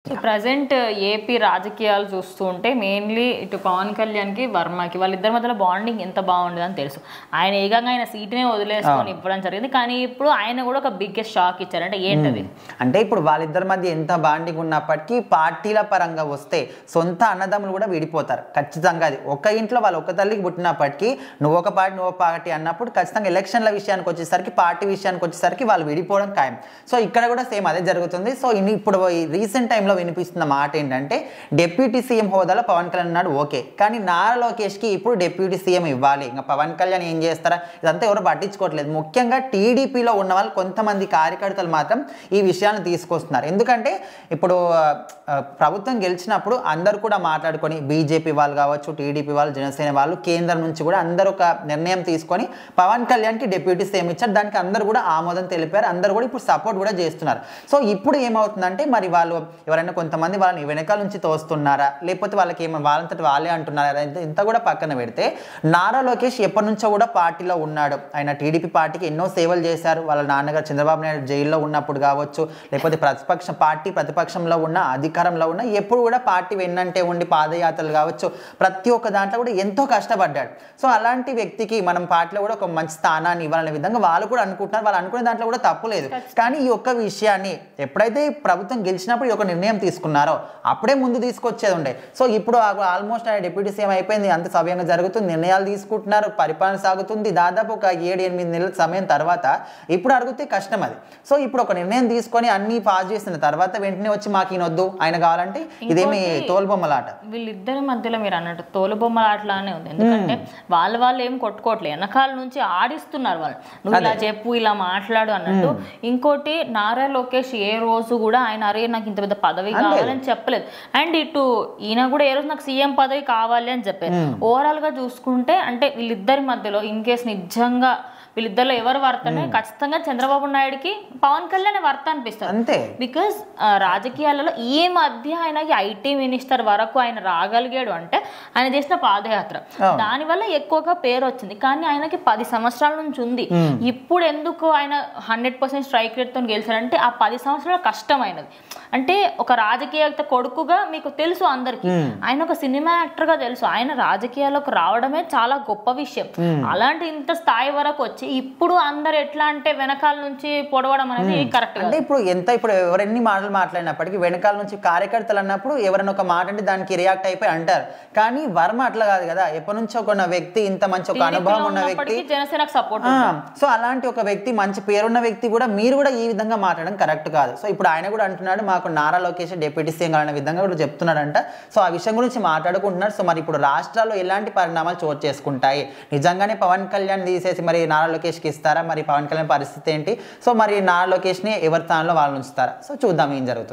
Present AP రాజకీయాలు చూస్తూ ఉంటే మెయిన్లీ ఇటు పవన్ కళ్యాణ్కి వర్మకి వాళ్ళిద్దరి మధ్యలో బాండింగ్ ఎంత బాగుండదని తెలుసు. ఆయన ఏకంగా ఆయన సీట్నే వదిలేసుకొని ఇవ్వడం జరిగింది. కానీ ఇప్పుడు ఆయన కూడా ఒక బిగ్గెస్ట్ షాక్ ఇచ్చారు. అంటే ఏంటది అంటే ఇప్పుడు వాళ్ళిద్దరి మధ్య ఎంత బాండింగ్ ఉన్నప్పటికీ పార్టీల పరంగా వస్తే సొంత అన్నదమ్ములు కూడా విడిపోతారు ఖచ్చితంగా. అది ఒక ఇంట్లో వాళ్ళు ఒక తల్లికి పుట్టినప్పటికీ నువ్వు ఒక పార్టీ నువ్వు పార్టీ అన్నప్పుడు ఖచ్చితంగా ఎలక్షన్ల విషయానికి వచ్చేసరికి పార్టీ విషయానికి వచ్చేసరికి వాళ్ళు విడిపోవడం ఖాయం. సో ఇక్కడ కూడా సేమ్ అదే జరుగుతుంది. సో ఇప్పుడు రీసెంట్ టైంలో వినిపిస్తున్న మాట ఏంటంటే డిప్యూటీ సీఎం హోదాలో పవన్ కళ్యాణ్ ఉన్నాడు ఓకే, కానీ నారా లోకేష్కి ఇప్పుడు డిప్యూటీ సీఎం ఇవ్వాలి. ఇంకా పవన్ కళ్యాణ్ ఏం చేస్తారా ఇదంతా ఎవరు పట్టించుకోవట్లేదు. ముఖ్యంగా టీడీపీలో ఉన్న వాళ్ళు కొంతమంది కార్యకర్తలు మాత్రం ఈ విషయాన్ని తీసుకొస్తున్నారు. ఎందుకంటే ఇప్పుడు ప్రభుత్వం గెలిచినప్పుడు అందరూ కూడా మాట్లాడుకొని బీజేపీ వాళ్ళు కావచ్చు, టీడీపీ వాళ్ళు, జనసేన వాళ్ళు కేంద్రం నుంచి కూడా అందరూ ఒక నిర్ణయం తీసుకొని పవన్ కళ్యాణ్కి డిప్యూటీ సీఎం ఇచ్చారు. దానికి అందరూ కూడా ఆమోదం తెలిపారు. అందరూ కూడా ఇప్పుడు సపోర్ట్ కూడా చేస్తున్నారు. సో ఇప్పుడు ఏమవుతుందంటే మరి వాళ్ళు ఎవరైనా కొంతమంది వాళ్ళని వెనకాల నుంచి తోస్తున్నారా లేకపోతే వాళ్ళకి ఏమో వాళ్ళంతటి వాళ్ళే అంటున్నారా ఇంత కూడా పక్కన పెడితే నారా లోకేష్ ఎప్పటి నుంచో కూడా పార్టీలో ఉన్నాడు. ఆయన టీడీపీ పార్టీకి ఎన్నో సేవలు చేశారు. వాళ్ళ నాన్నగారు చంద్రబాబు నాయుడు జైల్లో ఉన్నప్పుడు కావచ్చు, లేకపోతే ప్రతిపక్షంలో ఉన్న అధికారంలో ఉన్న ఎప్పుడు కూడా పార్టీ వెన్నంటే ఉండి పాదయాత్రలు కావచ్చు, ప్రతి ఒక్క దాంట్లో కూడా ఎంతో కష్టపడ్డాడు. సో అలాంటి వ్యక్తికి మనం పార్టీలో కూడా ఒక మంచి స్థానాన్ని ఇవ్వాలనే విధంగా వాళ్ళు కూడా అనుకుంటున్నారు. వాళ్ళు అనుకునే దాంట్లో కూడా తప్పు లేదు. కానీ ఈ ఒక్క విషయాన్ని ఎప్పుడైతే ప్రభుత్వం గెలిచినప్పుడు ఈ ఒక నిర్ణయం తీసుకున్నారో అప్పుడే ముందు తీసుకొచ్చేది ఉండే. సో ఇప్పుడు ఆల్మోస్ట్ ఆయన డిప్యూటీ సీఎం అయిపోయింది, అంత సవ్యంగా జరుగుతుంది, నిర్ణయాలు తీసుకుంటున్నారు, పరిపాలన సాగుతుంది. దాదాపు ఒక 7-8 నెలల సమయం తర్వాత ఇప్పుడు అడిగితే కష్టం అది. సో ఇప్పుడు ఒక నిర్ణయం తీసుకొని అన్ని పాస్ చేసిన తర్వాత వెంటనే వచ్చి మాకు ఈయనొద్దు ఆయన కావాలంటే ఇదేమి తోలుబొమ్మలాట. వీళ్ళిద్దరి మధ్యలో మీరు అన్నట్టు తోలుబొమ్మలాటలానే ఉంది. ఎందుకంటే వాళ్ళు ఏం కొట్టుకోవట్లేదు, వెనకాల నుంచి ఆడిస్తున్నారు వాళ్ళు. నువ్వు ఇలా చెప్పు ఇలా మాట్లాడు అన్నట్టు. ఇంకోటి నారా లోకేష్ ఏ రోజు కూడా ఆయన అరే నాకు ఇంత పెద్ద పదవి కావాలని చెప్పలేదు. అండ్ ఇటు ఈయన కూడా ఏ రోజు నాకు సీఎం పదవి కావాలి అని చెప్పారు. ఓవరాల్ గా చూసుకుంటే అంటే వీళ్ళిద్దరి మధ్యలో ఇన్ కేసు నిజంగా వీళ్ళిద్దరిలో ఎవరు వర్తనే ఖచ్చితంగా చంద్రబాబు నాయుడుకి పవన్ కళ్యాణ్ వర్త అనిపిస్తారు. అంతే. బికాస్ రాజకీయాలలో ఈ మధ్య ఆయనకి ఐటీ మినిస్టర్ వరకు ఆయన రాగలిగాడు అంటే ఆయన చేసిన పాదయాత్ర దానివల్ల ఎక్కువగా పేరు వచ్చింది. కానీ ఆయనకి 10 సంవత్సరాల నుంచి ఉంది. ఇప్పుడు ఎందుకు ఆయన 100% స్ట్రైక్ రేట్ తో గెలిచారంటే ఆ 10 సంవత్సరాల కష్టమైనది. అంటే ఒక రాజకీయవేత్త కొడుకుగా మీకు తెలుసు అందరికి, ఆయన ఒక సినిమా యాక్టర్ గా తెలుసు. ఆయన రాజకీయాల్లోకి రావడమే చాలా గొప్ప విషయం. అలాంటి ఇంత స్థాయి వరకు వచ్చి ఇప్పుడు అందరు ఎట్లా అంటే వెనకాల నుంచి పొడవడం అనేది కరెక్ట్. అంటే ఇప్పుడు ఎవరెన్ని మాటలు మాట్లాడినప్పటికీ వెనకాల నుంచి కార్యకర్తలు అన్నప్పుడు ఎవరైనా ఒక మాట అంటే దానికి రియాక్ట్ అయిపోయి అంటారు. కానీ వర్మ అట్లా కాదు కదా, ఎప్పటి నుంచో కొన్న వ్యక్తి, ఇంత మంచి ఒక అనుభవం ఉన్న వ్యక్తి, జనసేనకు సపోర్ట్. సో అలాంటి ఒక వ్యక్తి, మంచి పేరున్న వ్యక్తి కూడా మీరు కూడా ఈ విధంగా మాట్లాడడం కరెక్ట్ కాదు. సో ఇప్పుడు ఆయన కూడా అంటున్నాడు మాకు నారా లోకేష్ డిప్యూటీ సీఎం అనే విధంగా కూడా చెప్తున్నాడంట. సో ఆ విషయం గురించి మాట్లాడుకుంటున్నారు. సో మరి ఇప్పుడు రాష్ట్రాల్లో ఎలాంటి పరిణామాలు చోటు చేసుకుంటాయి, నిజంగానే పవన్ కళ్యాణ్ తీసేసి మరి నారా లోకేష్కి ఇస్తారా, మరి పవన్ కళ్యాణ్ పరిస్థితి ఏంటి, సో మరి నారా లోకేష్ని ఎవరి స్థానంలో వాళ్ళు ఉంచుతారా, సో చూద్దాం ఏం జరుగుతుంది.